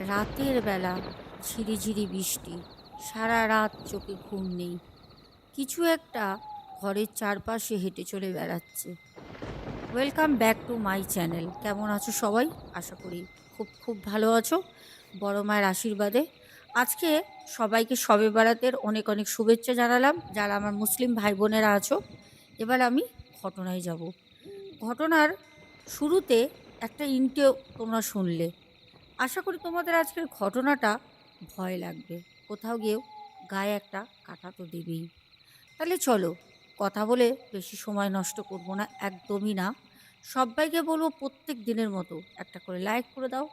রাতের বেলা ঝিরিঝিরি বৃষ্টি, সারা রাত চোখে ঘুম নেই। কিছু একটা ঘরের চারপাশে হেঁটে চলে বেড়াচ্ছে। Welcome back to my channel. কেমন আছো সবাই? আশা করি খুব খুব ভালো আছো বড় মায়ের আশীর্বাদে। আজকে সবাইকে শবে বরাতের অনেক অনেক শুভেচ্ছা জানালাম, যারা আমার মুসলিম ভাই বোনেরা আছো। এবার আমি ঘটনায় যাব। ঘটনার শুরুতে একটা ইন্টেও তোমরা শুনলে। আশা করি তোমাদের আজকের ঘটনাটা ভয় লাগবে। কোথাও গিয়েও গায়ে একটা কাঁটা তো দেবেই। তাহলে চলো, কথা বলে বেশি সময় নষ্ট করব না, একদমই না। সবাইকে বলবো প্রত্যেক দিনের মতো একটা করে লাইক করে দাও।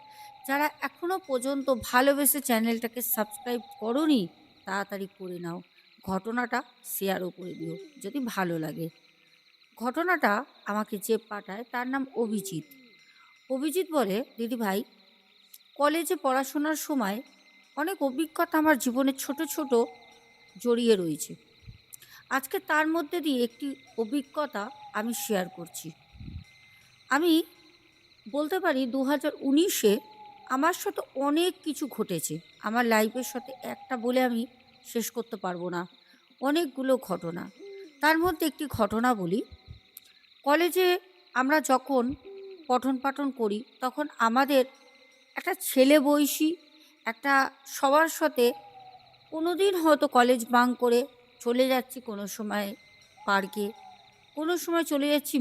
যারা এখনো পর্যন্ত ভালোবেসে চ্যানেলটাকে সাবস্ক্রাইব করোনি, তাড়াতাড়ি করে নাও। ঘটনাটা শেয়ারও করে দিও যদি ভালো লাগে। ঘটনাটা আমাকে যে পাঠায় তার নাম অভিজিৎ। অভিজিৎ বলে, দিদি ভাই, কলেজে পড়াশোনার সময় অনেক অভিজ্ঞতা আমার জীবনে ছোট ছোট জড়িয়ে রয়েছে। আজকে তার মধ্যে দিয়ে একটি অভিজ্ঞতা আমি শেয়ার করছি। আমি বলতে পারি 2019-এ আমার সাথে অনেক কিছু ঘটেছে। আমার লাইফের সাথে একটা বলে আমি শেষ করতে পারবো না, অনেকগুলো ঘটনা। তার মধ্যে একটি ঘটনা বলি। কলেজে আমরা যখন পঠন পাঠন করি, তখন আমাদের একটা ছেলে বয়সী একটা সবার সাথে কোনো দিন হয়তো কলেজ বাঙ্ক করে চলে যাচ্ছি, কোনো সময় পার্কে, কোনো সময় চলে যাচ্ছি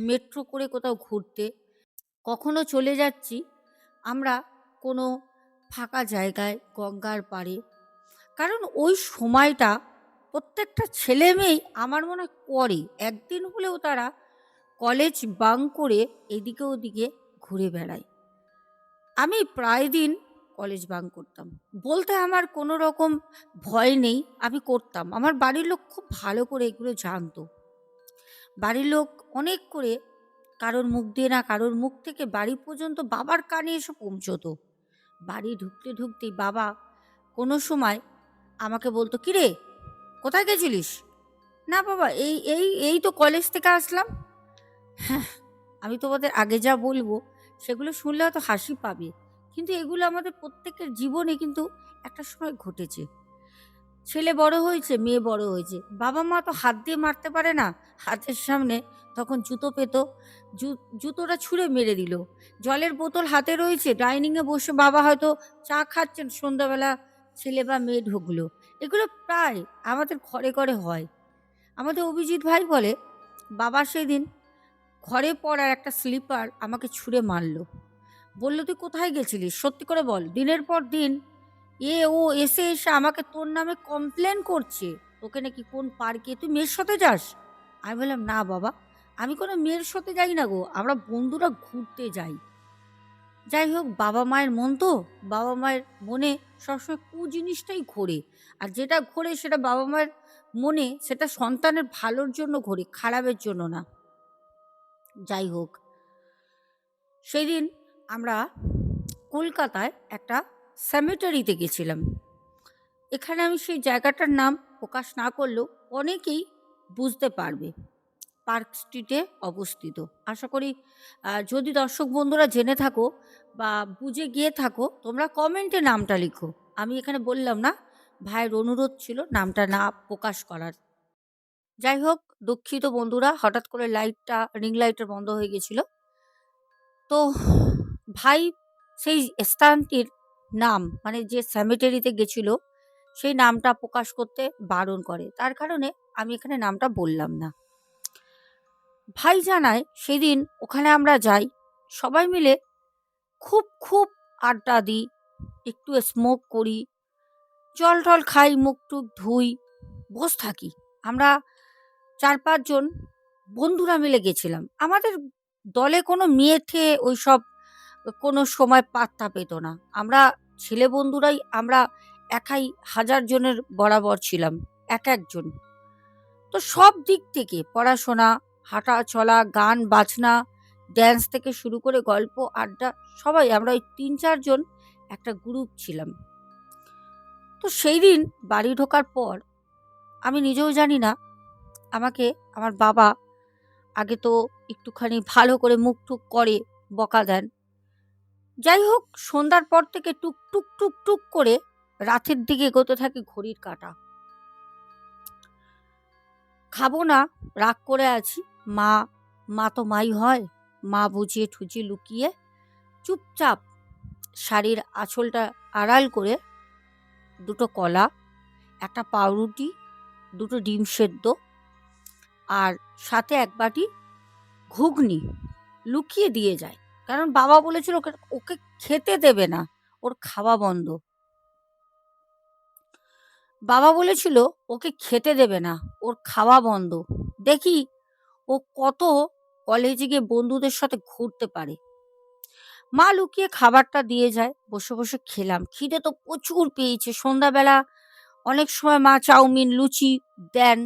মেট্রো করে কোথাও ঘুরতে, কখনো চলে যাচ্ছি আমরা কোনো ফাঁকা জায়গায় গঙ্গার পাড়ে। কারণ ওই সময়টা প্রত্যেকটা ছেলে মেয়েই আমার মনে হয় করে, একদিন হলেও তারা কলেজ বাঙ্ক করে এদিকে ওদিকে ঘুরে বেড়ায়। আমি প্রায় দিন কলেজ বাঙ্ক করতাম। বলতে আমার কোনো রকম ভয় নেই, আমি করতাম। আমার বাড়ির লোক খুব ভালো করে এগুলো জানতো। বাড়ির লোক অনেক করে কারোর মুখ দিয়ে না কারোর মুখ থেকে বাড়ি পর্যন্ত বাবার কানে এসে পৌঁছতো। বাড়ি ঢুকতে ঢুকতেই বাবা কোনো সময় আমাকে বলতো, কিরে কোথায় গেছিলিস? না বাবা, এই এই এই তো কলেজ থেকে আসলাম। হ্যাঁ, আমি তোমাদের আগে যা বলবো সেগুলো শুনলে হয়তো হাসি পাবে, কিন্তু এগুলো আমাদের প্রত্যেকের জীবনে কিন্তু একটা সময় ঘটেছে। ছেলে বড় হয়েছে, মেয়ে বড় হয়েছে, বাবা মা তো হাত দিয়ে মারতে পারে না। হাতের সামনে তখন জুতো পেতো, জুতোটা ছুঁড়ে মেরে দিল। জলের বোতল হাতে রয়েছে, ডাইনিংয়ে বসে বাবা হয়তো চা খাচ্ছেন, সন্ধ্যাবেলা ছেলে বা মেয়ে ঢুকলো। এগুলো প্রায় আমাদের ঘরে ঘরে হয়। আমাদের অভিজিৎ ভাই বলে, বাবা সেদিন ঘরে পড়ার একটা স্লিপার আমাকে ছুঁড়ে মারলো। বলল, তুই কোথায় গেছিলিস, সত্যি করে বল। দিনের পর দিন ও এসে এসে আমাকে তোর নামে কমপ্লেন করছে, তোকে নাকি কোন পার্কে তুই মেয়ের সাথে যাস। আমি বললাম, না বাবা, আমি কোনো মেয়ের সাথে যাই না গো, আমরা বন্ধুরা ঘুরতে যাই। যাই হোক, বাবা মায়ের মন তো, বাবা মায়ের মনে সবসময় জিনিসটাই ঘোরে। আর যেটা ঘোরে সেটা বাবা মায়ের মনে, সেটা সন্তানের ভালোর জন্য ঘোরে, খারাপের জন্য না। যাই হোক, সেদিন আমরা কলকাতায় একটা সেমেটারিতে গেছিলাম। এখানে আমি সেই জায়গাটার নাম প্রকাশ না করলেও অনেকেই বুঝতে পারবে। পার্ক স্ট্রিটে অবস্থিত। আশা করি যদি দর্শক বন্ধুরা জেনে থাকো বা বুঝে গিয়ে থাকো, তোমরা কমেন্টে নামটা লিখো। আমি এখানে বললাম না, ভাইয়ের অনুরোধ ছিল নামটা না প্রকাশ করার। যাই হোক, দুঃখিত বন্ধুরা, হঠাৎ করে রিং লাইটটা বন্ধ হয়ে গেছিল। তো ভাই সেই স্থানটির নাম, মানে যে সেমেটারিতে গেছিল, সেই নামটা প্রকাশ করতে বারণ করে। তার কারণে আমি এখানে নামটা বললাম না। ভাই জানায়, সেদিন ওখানে আমরা যাই, সবাই মিলে খুব খুব আড্ডা দিই, একটু স্মোক করি, জল টল খাই, মুখ টুক ধুই, বস থাকি। আমরা 4-5 জন বন্ধুরা মিলে গেছিলাম। আমাদের দলে কোনো মেয়ে ঠেয়ে ওইসব কোনো সময় পাত্তা পেত না। আমরা ছেলে বন্ধুরাই আমরা একাই 1000 জনের বরাবর ছিলাম, এক একজন। তো সব দিক থেকে পড়াশোনা, হাঁটা চলা, গান বাজনা, ড্যান্স থেকে শুরু করে গল্প আড্ডা, সবাই আমরা ওই 3-4 জন একটা গ্রুপ ছিলাম। তো সেই দিন বাড়ি ঢোকার পর আমি নিজেও জানি না, আমাকে আমার বাবা আগে তো একটুখানি ভালো করে মুখ টুক করে বকা দেন। যাই হোক, সন্ধ্যার পর থেকে টুক টুক টুক টুক করে রাতের দিকে এগোতে থাকে ঘড়ির কাঁটা। খাবো না, রাগ করে আছি। মা মা তো মাই হয়, মা বুঝিয়ে ঠুজিয়ে লুকিয়ে চুপচাপ শাড়ির আঁচলটা আড়াল করে দুটো কলা, একটা পাউরুটি, দুটো ডিম সেদ্ধ আর সাথে এক বাটি ঘুগনি লুকিয়ে দিয়ে যায়। কারণ বাবা বলেছিল ওকে ওকে খেতে দেবে না, ওর খাওয়া বন্ধ। বাবা বলেছিল ওকে খেতে দেবে না, ওর খাওয়া বন্ধ। দেখি ও কত কলেজে গিয়ে বন্ধুদের সাথে ঘুরতে পারে। মা লুকিয়ে খাবারটা দিয়ে যায়, বসে বসে খেলাম। খিদে তো প্রচুর পেয়েছে। সন্ধ্যাবেলা অনেক সময় মা চাউমিন লুচি দেন,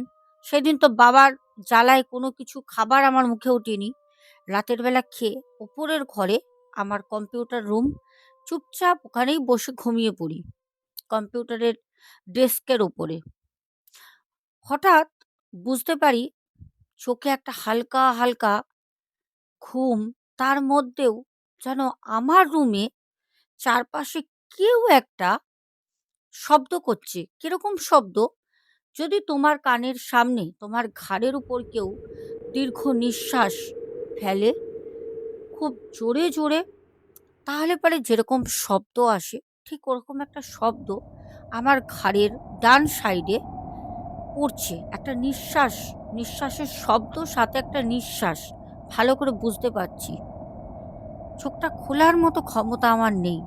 সেদিন তো বাবার জ্বালায় কোনো কিছু খাবার আমার মুখে ওঠেনি। রাতের বেলা খেয়ে উপরের ঘরে আমার কম্পিউটার রুম, চুপচাপ ওখানেই বসে ঘুমিয়ে পড়ি কম্পিউটারের ডেস্কের ওপরে। হঠাৎ বুঝতে পারি চোখে একটা হালকা হালকা ঘুম, তার মধ্যেও যেন আমার রুমে চারপাশে কেউ একটা শব্দ করছে। কিরকম শব্দ? যদি তোমার কানের সামনে তোমার ঘাড়ের উপর কেউ দীর্ঘ নিঃশ্বাস ফেলে খুব জোরে জোরে, তাহলে পরে যেরকম শব্দ আসে ঠিক ওরকম একটা শব্দ আমার ঘাড়ের ডান সাইডে পড়ছে। একটা নিঃশ্বাস, নিঃশ্বাসের শব্দ সাথে একটা নিঃশ্বাস ভালো করে বুঝতে পারছি। চোখটা খোলার মতো ক্ষমতা আমার নেই,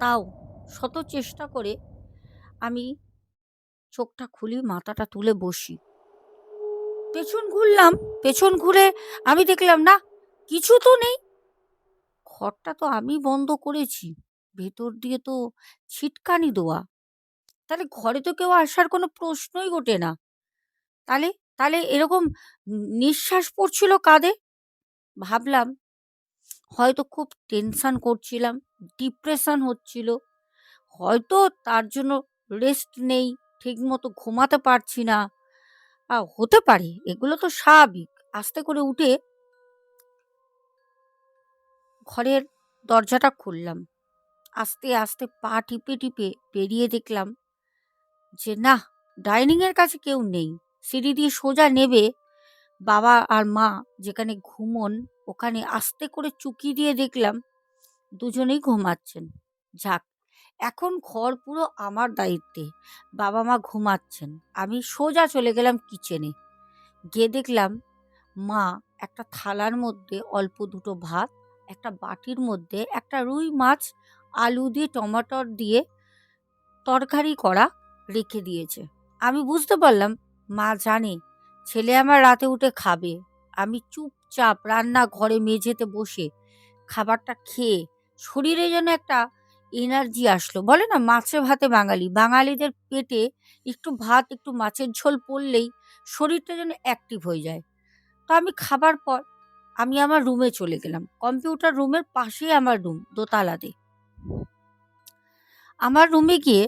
তাও শত চেষ্টা করে আমি চোখটা খুলি, মাথাটা তুলে বসি। পেছন ঘুরলাম, পেছন ঘুরে আমি দেখলাম না, কিছু তো নেই। ঘরটা তো আমি বন্ধ করেছি, ভেতর দিয়ে তো ছিটকানি দেওয়া, তাহলে ঘরে তো কেউ আসার কোনো প্রশ্নই ওঠে না। তাহলে তাহলে এরকম নিঃশ্বাস পড়ছিল কাঁধে। ভাবলাম হয়তো খুব টেনশন করছিলাম, ডিপ্রেশন হচ্ছিল, হয়তো তার জন্য রেস্ট নেই, ঠিক মতো ঘুমাতে পারছি না। হতে পারে, এগুলো তো স্বাভাবিক। আস্তে করে উঠে ঘরের দরজাটা খুললাম, আস্তে আস্তে পা টিপে টিপে বেরিয়ে দেখলাম যে না, ডাইনিং এর কাছে কেউ নেই। সিঁড়ি দিয়ে সোজা নেবে বাবা আর মা যেখানে ঘুমন, ওখানে আস্তে করে চুকি দিয়ে দেখলাম দুজনেই ঘুমাচ্ছেন। যাক, এখন ঘর পুরো আমার দায়িত্বে। বাবা মা ঘুমাচ্ছেন, আমি সোজা চলে গেলাম কিচেনে। গিয়ে দেখলাম মা একটা থালার মধ্যে অল্প দুটো ভাত, একটা বাটির মধ্যে একটা রুই মাছ আলু দিয়ে টমাটর দিয়ে তরকারি করা রেখে দিয়েছে। আমি বুঝতে পারলাম মা জানে ছেলে আমার রাতে উঠে খাবে। আমি চুপচাপ রান্নাঘরে মেঝেতে বসে খাবারটা খেয়ে শরীরে যেন একটা এনার্জি আসলো। বলে না মাছে ভাতে বাঙালি, বাঙালিদের পেটে একটু ভাত একটু মাছের ঝোল পড়লেই শরীরটা যেন অ্যাক্টিভ হয়ে যায়। তো আমি খাবার পর আমি আমার রুমে চলে গেলাম। কম্পিউটার রুমের পাশেই আমার রুম, দোতলাতে। আমার রুমে গিয়ে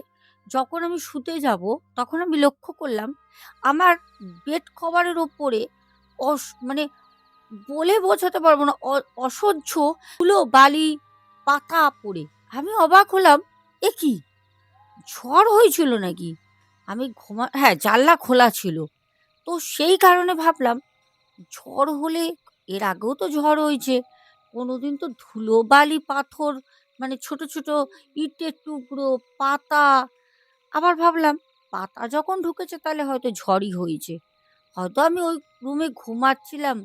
যখন আমি শুতে যাব তখন আমি লক্ষ্য করলাম আমার বেড কভারের ওপরে মানে বলে বোঝাতে পারবো না, অসহ্য ধুলো বালি পাতা পড়ে। আমি অবাক হলাম, এ কি ঝড় হয়েছিল নাকি? আমি হ্যাঁ, জানলা খোলা ছিল, তো সেই কারণে ভাবলাম ঝড় হলে, এর আগেও তো ঝড় হয়েছে, কোনোদিন তো ধুলো বালি পাথর মানে ছোট ছোট ইটের টুকরো পাতা। আবার ভাবলাম পাতা যখন ঢুকেছে তাহলে হয়তো ঝড়ই হয়েছে। হয়তো আমি ওই রুমে ঘুমাচ্ছিলাম,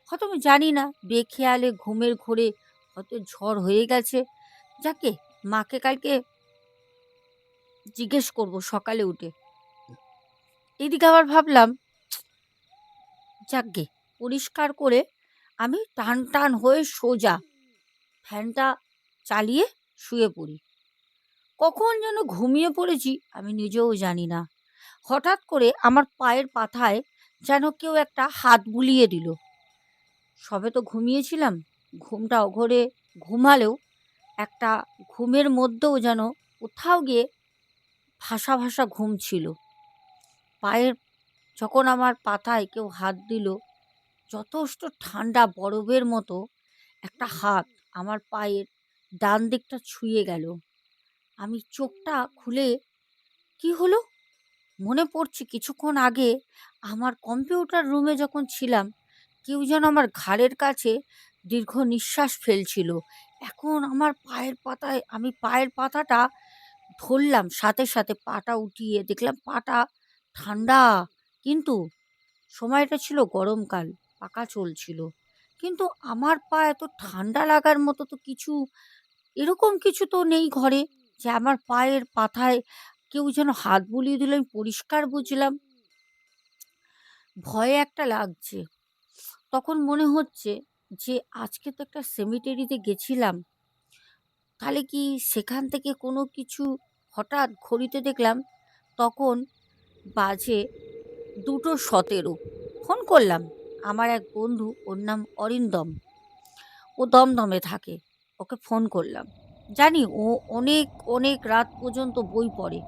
হয়তো আমি জানি না, বেখেয়ালে ঘুমের ঘোরে হয়তো ঝড় হয়ে গেছে। যাকে মাকে কালকে জিজ্ঞেস করব সকালে উঠে। এদিকে আবার ভাবলাম যাকগে, পরিষ্কার করে আমি টান টান হয়ে সোজা ফ্যানটা চালিয়ে শুয়ে পড়ি। কখন যেন ঘুমিয়ে পড়েছি আমি নিজেও জানি না। হঠাৎ করে আমার পায়ের পাতায় যেন কেউ একটা হাত বুলিয়ে দিল। সবে তো ঘুমিয়েছিলাম, ঘুমটা অঘরে ঘুমালেও একটা ঘুমের মধ্যেও যেন কোথাও গিয়ে ভাসা ভাসা ঘুম ছিল। পায়ের যখন আমার পাতায় কেউ হাত দিল, যথেষ্ট ঠান্ডা বরফের মতো একটা হাত আমার পায়ের ডান দিকটা ছুঁয়ে গেল। আমি চোখটা খুলে কি হলো মনে পড়ছে কিছুক্ষণ আগে আমার কম্পিউটার রুমে যখন ছিলাম কেউ যেন আমার ঘাড়ের কাছে দীর্ঘ নিঃশ্বাস ফেলছিল। এখন আমার আমি পায়ের পাতাটা ধরলাম, সাথে সাথে পাটা উঠিয়ে দেখলাম পাটা ঠান্ডা, কিন্তু সময়টা ছিল গরমকাল, পাখা চলছিল। কিন্তু আমার পা এত ঠান্ডা লাগার মতো তো কিছু, এরকম কিছু তো নেই ঘরে যে আমার পায়ের পাতায় কেউ যেন হাত বুলিয়ে দিল। আমি পরিষ্কার বুঝলাম। ভয় একটা লাগছে। তখন মনে হচ্ছে যে আজকে তো একটা সেমিটেরিতে গেছিলাম, তাহলে কি সেখান থেকে কোনো কিছু, হঠাৎ ঘড়িতে দেখলাম তখন বাজে 2:17। ফোন করলাম। আমার এক বন্ধু, ওর নাম অরিন্দম, ও দমদমে থাকে, ওকে ফোন করলাম। জানি ও অনেক অনেক রাত পর্যন্ত বই পড়ে।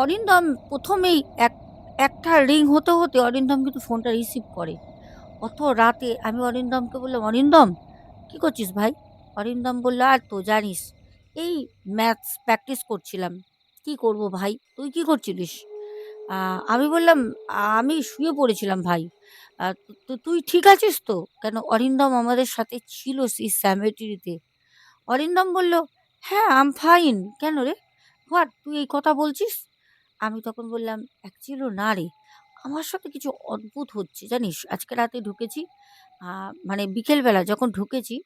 অরিন্দম প্রথমেই একটা রিং হতে হতে অরিন্দম কিন্তু ফোনটা রিসিভ করে। অত রাতে আমি অরিন্দমকে বললাম, অরিন্দম কি করছিস ভাই? অরিন্দম বলল, আর তো জানিস এই ম্যাথস প্র্যাকটিস করছিলাম। কি করব ভাই, তুই কি করছিলিস? আমি বললাম, আমি শুয়ে পড়েছিলাম ভাই। তো তুই ঠিক আছিস তো? কেন অরিন্দম আমাদের সাথে ছিল সেই স্যামেট্রিতে। অরিন্দম বলল, হ্যাঁ আম ফাইন। কেন রে, হোয়াট, তুই এই কথা বলছিস? আমি তখন বললাম, অ্যাকচুয়ালি না রে, আমার সাথে কিছু অদ্ভুত হচ্ছে জানিস। আজকে রাতে ঢুকেছি, মানে বিকেলবেলা যখন ঢুকেছি,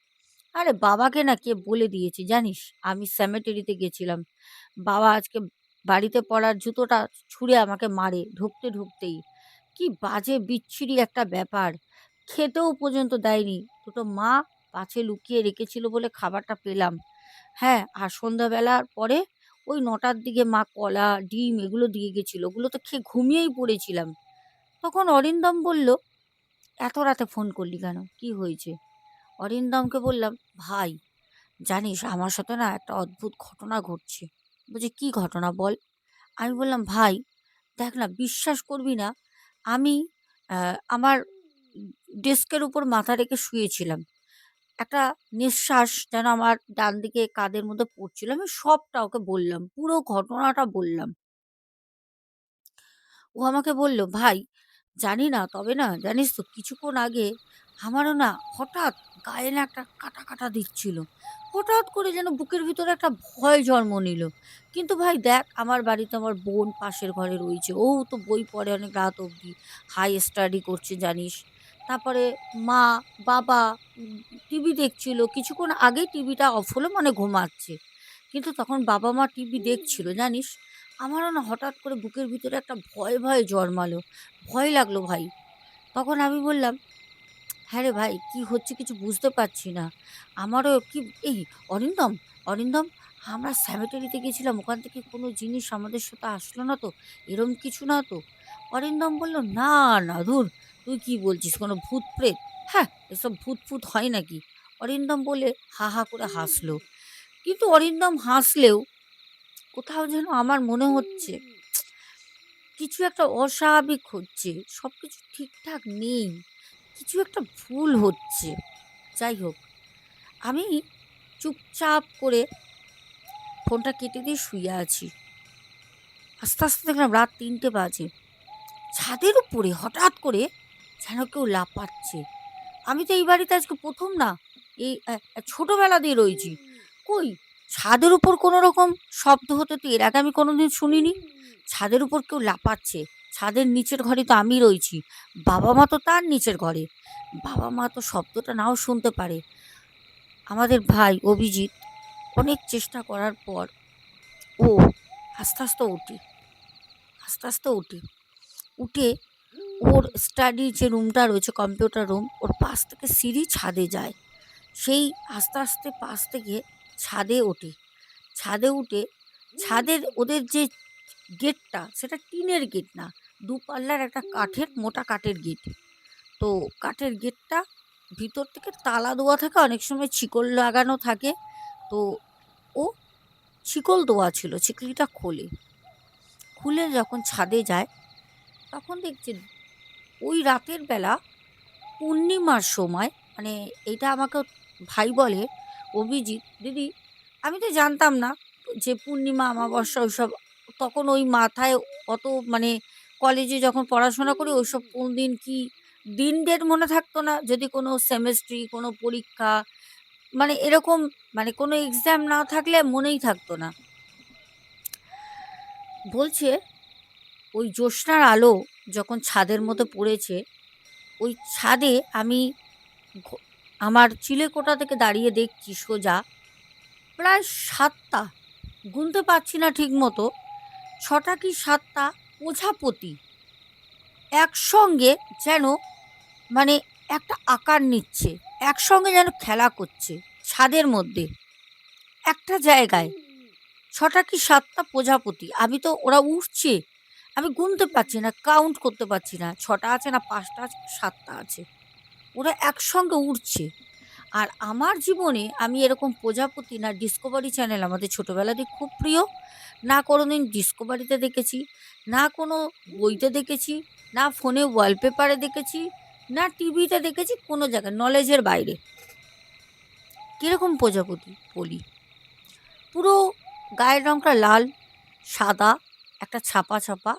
আরে বাবাকে না কে বলে দিয়েছি জানিস আমি স্যামেটেরিতে গেছিলাম। বাবা আজকে বাড়িতে পড়ার জুতোটা ছুঁড়ে আমাকে মারে ঢুকতে ঢুকতেই। কি বাজে বিচ্ছিরি একটা ব্যাপার, খেতেও পর্যন্ত দেয়নি। দুটো মা পাছে লুকিয়ে রেখেছিল বলে খাবারটা পেলাম। হ্যাঁ, আর সন্ধ্যাবেলার পরে ওই 9টার দিকে মা কলা ডিম এগুলো দিয়ে গেছিল, ওগুলো তো খেয়ে ঘুমিয়েই পড়েছিলাম। তখন অরিন্দম বলল, এত রাতে ফোন করলি কেন, কি হয়েছে? অরিন্দমকে বললাম, ভাই জানিস আমার সাথে না একটা অদ্ভুত ঘটনা ঘটছে। বলছে, কি ঘটনা বল? আমি বললাম, ভাই দেখ না, বিশ্বাস করবি না, আমি আমার ডেস্কের উপর মাথা রেখে শুয়েছিলাম। একটা নিঃশ্বাস যেন আমার ডান দিকে কাঁধের মধ্যে পড়ছিল। আমি সবটা ওকে বললাম, পুরো ঘটনাটা বললাম। ও আমাকে বলল, ভাই জানি না, তবে না জানিস তো কিছুক্ষণ আগে আমারও না হঠাৎ গায়ে না একটা কাটা কাটা দিচ্ছিল। হঠাৎ করে যেন বুকের ভিতরে একটা ভয় জন্ম নিল। কিন্তু ভাই দেখ, আমার বাড়িতে আমার বোন পাশের ঘরে রয়েছে, ও তো বই পড়ে অনেক রাত অবধি, হাই স্টাডি করছে জানিস। তারপরে মা, বাবা টিভি দেখছিল, কিছুক্ষণ আগেই টিভিটা অফ হলো মানে ঘুমাচ্ছে। কিন্তু তখন বাবা মা টিভি দেখছিল জানিস, আমারও না হঠাৎ করে বুকের ভিতরে একটা ভয় ভয় জন্মালো। ভয় লাগলো ভাই। তখন আমি বললাম, হ্যাঁ রে ভাই, কি হচ্ছে কিছু বুঝতে পারছি না। আমারও কি এই অরিন্দম, অরিন্দম, আমরা স্যামেটারিতে গেছিলাম, ওখান থেকে কোনো জিনিস আমাদের সাথে আসলো না তো, এরম কিছু না তো? অরিন্দম বলল, না না ধুর, তুই কি বলছিস, কোনো ভূত প্রেত? হ্যাঁ, এসব ভূত ফুত হয় নাকি? অরিন্দম বলে হা হা করে হাসলো। কিন্তু অরিন্দম হাসলেও কোথাও যেন আমার মনে হচ্ছে কিছু একটা অস্বাভাবিক হচ্ছে, সব কিছু ঠিকঠাক নেই, কিছু একটা ভুল হচ্ছে। যাই হোক, আমি চুপচাপ করে ফোনটা কেটে দিয়ে শুয়ে আছি। আস্তে আস্তে দেখলাম রাত 3টে বাজে। ছাদের উপরে হঠাৎ করে যেন কেউ লাফাচ্ছে। আমি তো এই বাড়িতে আজকে প্রথম না, এই ছোটবেলা দিয়ে রয়েছি। কই, ছাদের উপর কোনো রকম শব্দ হতে তো এর আগে আমি কোনোদিন শুনিনি। ছাদের উপর কেউ লাফাচ্ছে, ছাদের নিচের ঘরে তো আমি রয়েছি, বাবা মা তো তার নিচের ঘরে। বাবা মা তো শব্দটা নাও শুনতে পারে। আমাদের ভাই অভিজিৎ অনেক চেষ্টা করার পর ও আস্তে আস্তে ওঠে, আস্তে আস্তে ওঠে, উঠে ওর স্টাডির যে রুমটা রয়েছে কম্পিউটার রুম, ওর পাশ থেকে সিঁড়ি ছাদে যায়। সেই আস্তে আস্তে পাশ থেকে ছাদে ওঠে। ছাদে উঠে ছাদের ওদের যে গেটটা সেটা টিনের গেট না, দুপাল্লার একটা কাঠের, মোটা কাঠের গেট। তো কাঠের গেটটা ভিতর থেকে তালা দেওয়া থাকে, অনেক সময় শিকল লাগানো থাকে। তো ও শিকল দেওয়া ছিল, শিকলিটা খোলে, খুলে যখন ছাদে যায় তখন দেখছে ওই রাতের বেলা পূর্ণিমার সময়, মানে এইটা আমাকে ভাই বলে অভিজিৎ, দিদি আমি তো জানতাম না যে পূর্ণিমা অমাবস্যা ওইসব, তখন ওই মাথায় অত মানে কলেজে যখন পড়াশোনা করি ওইসব কোন দিন কি দিন ডেট মনে থাকতো না। যদি কোনো সেমেস্ট্রি কোনো পরীক্ষা মানে এরকম মানে কোনো এক্সাম না থাকলে মনেই থাকতো না। বলছে ওই জ্যোৎস্নার আলো যখন ছাদের মধ্যে পড়েছে, ওই ছাদে আমি আমার চিলেকোঠা থেকে দাঁড়িয়ে দেখছি সোজা প্রায় ৭টা, গুনতে পারছি না ঠিক মতো, ৬টা কি ৭টা প্রজাপতি একসঙ্গে যেন মানে একটা আকার নিচ্ছে, একসঙ্গে যেন খেলা করছে ছাদের মধ্যে একটা জায়গায়। ৬টা কি ৭টা প্রজাপতি, আমি তো ওরা উঠছে, আমি গুনতে পারছি না, কাউন্ট করতে পারছি না ৬টা আছে না ৫টা আছে ৭টা আছে, ওরা একসঙ্গে উঠছে। আর আমার জীবনে আমি এরকম প্রজাপতি না ডিসকভারি চ্যানেল আমাদের ছোটোবেলাতে খুব প্রিয়, না কোনোদিন ডিসকভারিতে দেখেছি, না কোনো বইতে দেখেছি, না ফোনে ওয়ালপেপারে দেখেছি, না টিভিতে দেখেছি, কোনো জায়গায় নলেজের বাইরে। কীরকম প্রজাপতি বলি, পুরো গায়ের রঙটা লাল সাদা একটা ছাপা ছাপা,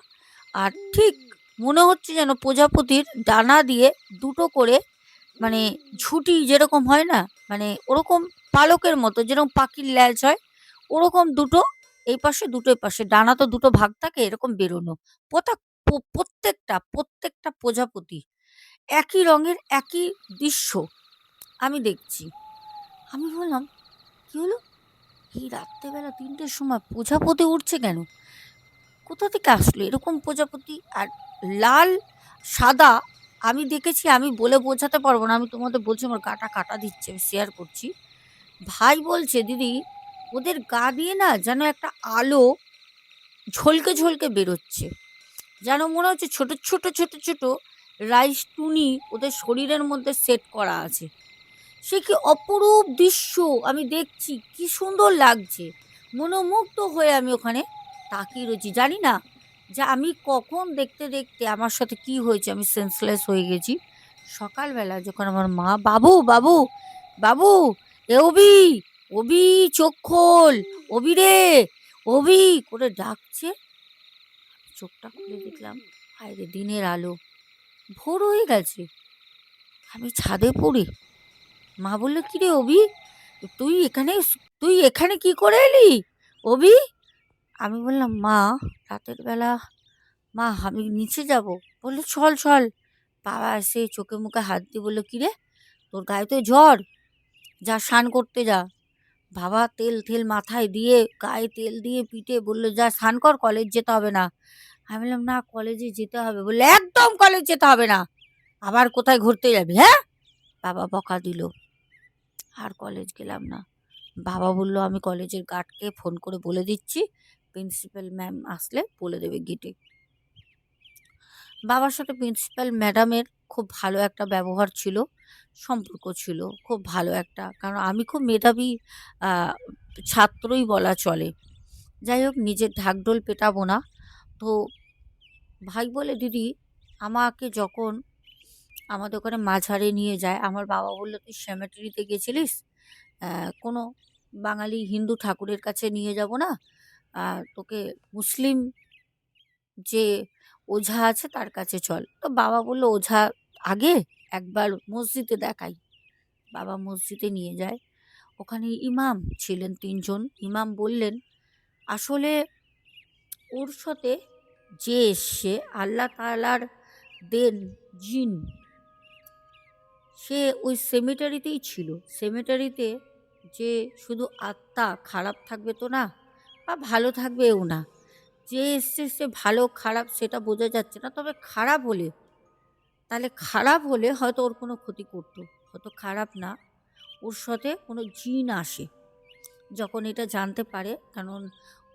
আর ঠিক মনে হচ্ছে যেন প্রজাপতির ডানা দিয়ে দুটো করে মানে ঝুঁটি যেরকম হয় না, মানে ওরকম পালকের মতো যেরকম পাখির ল্যাজ হয় ওরকম দুটো এই পাশে দুটো এই পাশে, ডানা তো দুটো ভাগ থাকে এরকম বেরোনো। প্রত্যেকটা প্রত্যেকটা প্রজাপতি একই রঙের একই দৃশ্য আমি দেখছি। আমি বললাম কি হলো, এই রাত্রেবেলা ৩টের সময় প্রজাপতি উঠছে কেন, কোথা থেকে আসলো এরকম প্রজাপতি? আর লাল সাদা আমি দেখেছি, আমি বলে বোঝাতে পারবো না, আমি তোমাদের বলছি আমার গাটা কাটা দিচ্ছে, আমি শেয়ার করছি। ভাই বলছে দিদি ওদের গা দিয়ে না যেন একটা আলো ঝলকে ঝলকে বেরোচ্ছে, যেন মনে হচ্ছে ছোট ছোট ছোট ছোট রাইস টুনি ওদের শরীরের মধ্যে সেট করা আছে। সে কি অপরূপ দৃশ্য আমি দেখছি, কি সুন্দর লাগছে, মনোমুগ্ধ হয়ে আমি ওখানে তাকিয়ে রয়েছি। জানি না যে আমি কখন দেখতে দেখতে আমার সাথে কি হয়েছে, আমি সেন্সলেস হয়ে গেছি। সকালবেলা যখন আমার মা বাবু বাবু বাবু এ অবি অবি চোখ খোল, অবি রে অবি করে ডাকছে, চোখটা খুলে দেখলাম বাইরে দিনের আলো, ভোর হয়ে গেছে, আমি ছাদে পড়ি। মা বললো কি রে অবি, তুই এখানে তুই এখানে কি করে এলি অবি? আমি বললাম মা রাতের বেলা, মা আমি নিচে যাব। বললো চল চল। বাবা এসে চোখে মুখে হাত দিয়ে বললো কি রে তোর গায়ে তো জ্বর, যা স্নান করতে যা। বাবা তেল তেল মাথায় দিয়ে গায়ে তেল দিয়ে পিঠে বললো যা স্নান কর, কলেজ যেতে হবে না। আমি বললাম না কলেজে যেতে হবে। বললে একদম কলেজ যেতে হবে না, আবার কোথায় ঘুরতে যাবি হ্যাঁ। বাবা বকা দিল, আর কলেজ গেলাম না। বাবা বলল আমি কলেজের গার্ডকে ফোন করে বলে দিচ্ছি, প্রিন্সিপাল ম্যাম আসলে বলে দেবে গেটে। বাবার সাথে প্রিন্সিপাল ম্যাডামের খুব ভালো একটা ব্যবহার ছিল, সম্পর্ক ছিল খুব ভালো একটা, কারণ আমি খুব মেধাবী ছাত্রই বলা চলে। যাই হোক নিজের ঢাকঢোল পেটাবো না। তো ভাই বলে দিদি আমাকে যখন আমাদের ওখানে মাঝারে নিয়ে যায়, আমার বাবা বললো তুই সেমেটারিতে গেছিলিস, কোনো বাঙালি হিন্দু ঠাকুরের কাছে নিয়ে যাব না, তোকে মুসলিম যে ওঝা আছে তার কাছে চল। তো বাবা বললো ওঝা আগে একবার মসজিদে দেখাই। বাবা মসজিদে নিয়ে যায়, ওখানে ইমাম ছিলেন ৩জন। ইমাম বললেন আসলে ওর সাথে যে এসছে আল্লাহ তাআলার দেন জিন, সে ওই সেমিটারিতেই ছিল। সেমিটারিতে যে শুধু আত্মা খারাপ থাকবে তো না, বা ভালো থাকবেও না, যে এসছে সে ভালো খারাপ সেটা বোঝা যাচ্ছে না, তবে খারাপ হলে তাহলে খারাপ হলে হয়তো ওর কোনো ক্ষতি করতো, হয়তো খারাপ না, ওর সাথে কোনো জিন আসে। যখন এটা জানতে পারে, কারণ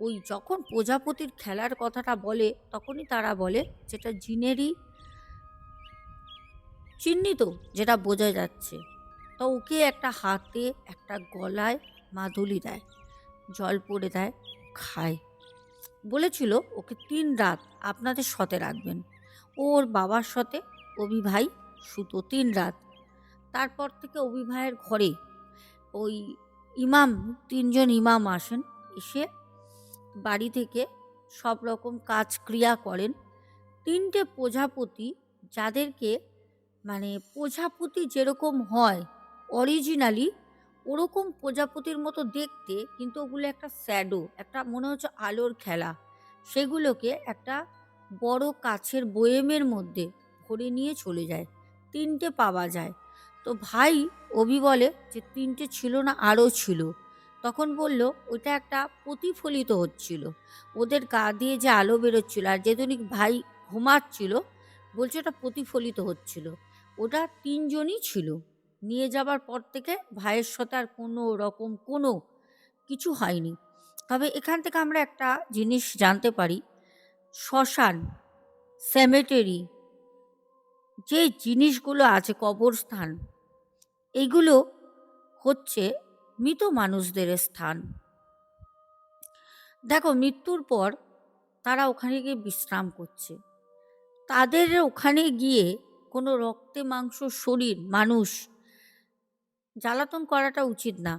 ওই যখন প্রজাপতির খেলার কথাটা বলে তখনই তারা বলে যেটা জিনেরই চিহ্নিত, যেটা বোঝা যাচ্ছে। তো ওকে একটা হাতে একটা গলায় মাদুলি দেয়, জল পড়ে দেয়, খায়। বলেছিল ওকে 3 রাত আপনাদের সাথে রাখবেন, ওর বাবার সাথে অভি ভাই সুতো 3 রাত। তারপর থেকে অভি ভাইয়ের ঘরে ওই ইমাম, 3জন ইমাম আসেন, এসে বাড়ি থেকে সব রকম কাজ ক্রিয়া করেন। 3টে প্রজাপতি, যাদেরকে মানে প্রজাপতি যেরকম হয় অরিজিনালি ওরকম প্রজাপতির মতো দেখতে, কিন্তু ওগুলো একটা শ্যাডো, একটা মনে হচ্ছে আলোর খেলা, সেগুলোকে একটা বড় কাছের বয়েমের মধ্যে ভরে নিয়ে চলে যায়। 3টে পাওয়া যায়। তো ভাই অভি বলে যে 3টে ছিল না, আরও ছিল। তখন বলল ওইটা একটা প্রতিফলিত হচ্ছিল, ওদের গা দিয়ে যে আলো বেরোচ্ছিল, আর যেদিন ভাই ঘুমাচ্ছিল বলছে ওটা প্রতিফলিত হচ্ছিল। ওটা 3জনই ছিল। নিয়ে যাবার পর থেকে ভাইয়ের সাথে আর কোনো রকম কোনো কিছু হয়নি। তবে এখান থেকে আমরা একটা জিনিস জানতে পারি, শ্মশান, সেমেটেরি, যে জিনিসগুলো আছে, কবরস্থান, এইগুলো হচ্ছে মৃত মানুষদের স্থান। দেখো, মৃত্যুর পর তারা ওখানে গিয়ে বিশ্রাম করছে। তাদের ওখানে গিয়ে কোনো রক্তে মাংস শরীর মানুষ জ্বালাতন করাটা উচিত না।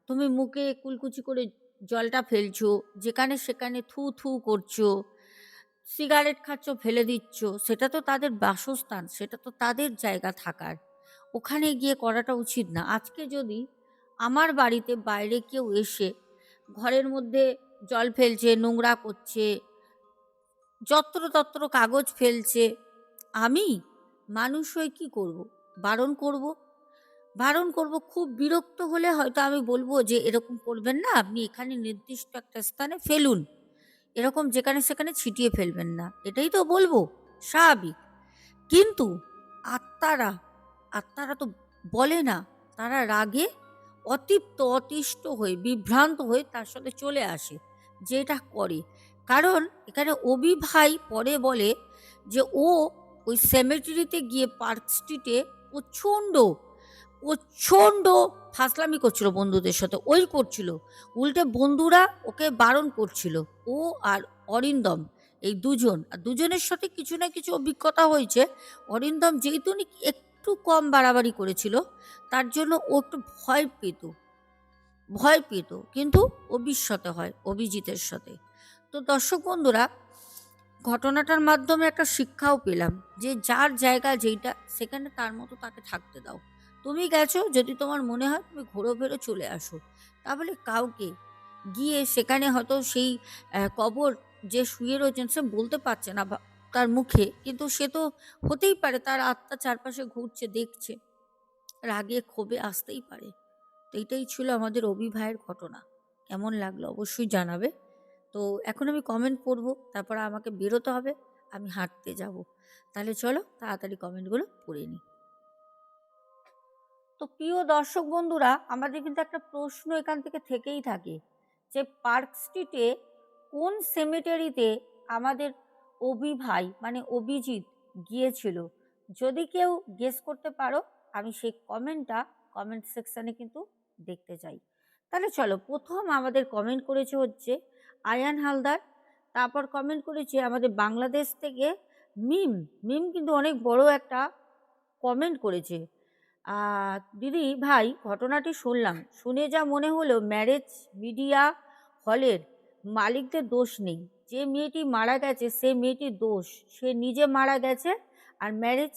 তুমি মুখে কুলকুচি করে জলটা ফেলছো, যেখানে সেখানে থু থু করছো, সিগারেট খাচ্ছ, ফেলে দিচ্ছ, সেটা তো তাদের বাসস্থান, সেটা তো তাদের জায়গা থাকার, ওখানে গিয়ে করাটা উচিত না। আজকে যদি আমার বাড়িতে বাইরে কেউ এসে ঘরের মধ্যে জল ফেলছে, নোংরা করছে, যত্র তত্র কাগজ ফেলছে, আমি মানুষ হয়ে কি করব? বারণ করব? বারণ করব। খুব বিরক্ত হলে হয়তো আমি বলবো যে এরকম করবেন না, আপনি এখানে নির্দিষ্ট একটা স্থানে ফেলুন, এরকম যেখানে সেখানে ছিটিয়ে ফেলবেন না, এটাই তো বলবো, স্বাভাবিক। কিন্তু আত্মারা আত্মারা তো বলে না, তারা রাগে অতিপ্ত অতিষ্ঠ হয়ে বিভ্রান্ত হয়ে তার সাথে চলে আসে, যে এটা করে। কারণ এখানে অভি ভাই পরে বলে যে ও ওই সেমেট্রিতে গিয়ে পার্ক স্ট্রিটে প্রচণ্ড প্রচণ্ড ফাসলামি করছিল বন্ধুদের সাথে, ওই করছিল, উল্টে বন্ধুরা ওকে বারণ করছিল, ও আর অরিন্দম, এই দুজন, আর দুজনের সাথে কিছু না কিছু অভিজ্ঞতা হয়েছে। অরিন্দম যেহেতু একটু কম বাড়াবাড়ি করেছিল, তার জন্য ও একটু ভয় পেত, কিন্তু অভির সাথে হয়, অভিজিতের সাথে। তো দর্শক বন্ধুরা, ঘটনাটার মাধ্যমে একটা শিক্ষাও পেলাম যে যার জায়গা যেইটা, সেখানে তার মতো তাকে থাকতে দাও। তুমি গেছো, যদি তোমার মনে হয় তুমি ঘোরো ফেরো চলে আসো, তাহলে কাউকে গিয়ে সেখানে হয়তো সেই কবর যে শুয়ে রয়েছেন সে বলতে পারছে না তার মুখে, কিন্তু সে তো হতেই পারে তার আত্মা চারপাশে ঘুরছে, দেখছে, রাগে ক্ষোভে আসতেই পারে। তো এইটাই ছিল আমাদের অভি ভাইয়ের ঘটনা। কেমন লাগলো অবশ্যই জানাবে। তো এখন আমি কমেন্ট পড়ব, তারপর আমাকে বেরোতে হবে, আমি হাঁটতে যাব। তাহলে চলো তাড়াতাড়ি কমেন্টগুলো পড়ে নিই। তো প্রিয় দর্শক বন্ধুরা, আমাদের কিন্তু একটা প্রশ্ন এখান থেকে থেকেই থাকে যে পার্ক স্ট্রিটে কোন সেমেটারিতে আমাদের অভি ভাই মানে অভিজিৎ গিয়েছিল। যদি কেউ গেস করতে পারো, আমি সেই কমেন্ট সেকশানে কিন্তু দেখতে চাই। তাহলে চলো, প্রথম আমাদের কমেন্ট করেছে হচ্ছে আয়ান হালদার। তারপর কমেন্ট করেছে আমাদের বাংলাদেশ থেকে মিম। মিম কিন্তু অনেক বড় একটা কমেন্ট করেছে। দিদি ভাই, ঘটনাটি শুনলাম, শুনে যা মনে হলো ম্যারেজ মিডিয়া হলের মালিকদের দোষ নেই। যে মেয়েটি মারা গেছে সে মেয়েটির দোষ, সে নিজে মারা গেছে আর ম্যারেজ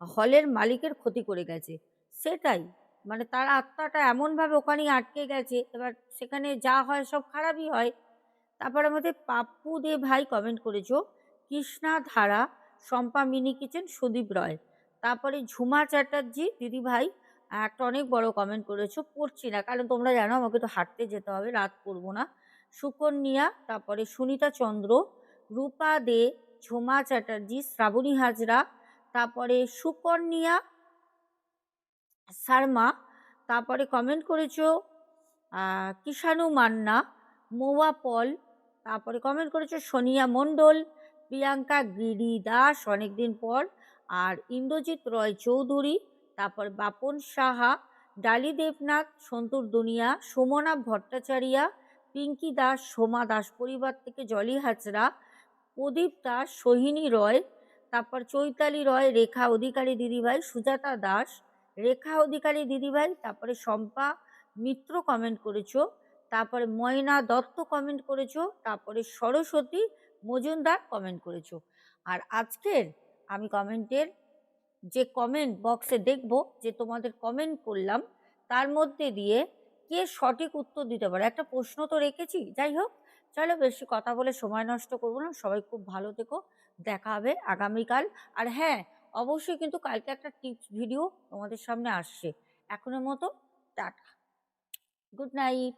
হলের মালিকের ক্ষতি করে গেছে, সেটাই। মানে তার আত্মাটা এমনভাবে ওখানেই আটকে গেছে, এবার সেখানে যা হয় সব খারাপই হয়। তারপর আমাদের পাপ্পু দে ভাই কমেন্ট করেছো, কৃষ্ণা ধারা, শম্পা মিনি কিচেন, সুদীপ রয়। তারপরে ঝুমা চ্যাটার্জি দিদি ভাই একটা অনেক বড় কমেন্ট করেছো, পড়ছি না কারণ তোমরা জানো আমাকে তো হাঁটতে যেতে হবে, রাত করবো না। সুকন্যা, তারপরে সুনিতা চন্দ্র, রূপা দে, ঝুমা চ্যাটার্জি, শ্রাবণী হাজরা, তারপরে সুকন্যা শর্মা, তারপরে কমেন্ট করেছো কিষাণু মান্না, মৌয়া পল, তারপরে কমেন্ট করেছো সোনিয়া মণ্ডল, প্রিয়াঙ্কা গিরি দাস অনেকদিন পর, আর ইন্দ্রজিৎ রয় চৌধুরী, তারপর বাপন সাহা, ডালি দেবনাথ, সন্তুর দুনিয়া, সোমনাথ ভট্টাচারিয়া, পিঙ্কি দাস, সোমা দাস পরিবার থেকে জলি হাজরা, প্রদীপ দাস, সোহিনী রয়, তারপর চৈতালি রয়, রেখা অধিকারী দিদিভাই, সুজাতা দাস, রেখা অধিকারী দিদিভাই, তারপরে শম্পা মিত্র কমেন্ট করেছো, তারপরে ময়না দত্ত কমেন্ট করেছো, তারপরে সরস্বতী মজুমদার কমেন্ট করেছো। আর আজকের আমি কমেন্টের যে কমেন্ট বক্সে দেখব যে তোমাদের কমেন্ট করলাম তার মধ্যে দিয়ে কে সঠিক উত্তর দিতে পারে, একটা প্রশ্ন তো রেখেছি। যাই হোক, চলো বেশি কথা বলে সময় নষ্ট করবো না, সবাই খুব ভালো থেকো, দেখা হবে আগামীকাল। আর হ্যাঁ, অবশ্যই কিন্তু কালকে একটা টিপস ভিডিও তোমাদের সামনে আসছে। এখনের মতো টাটা, গুড নাইট।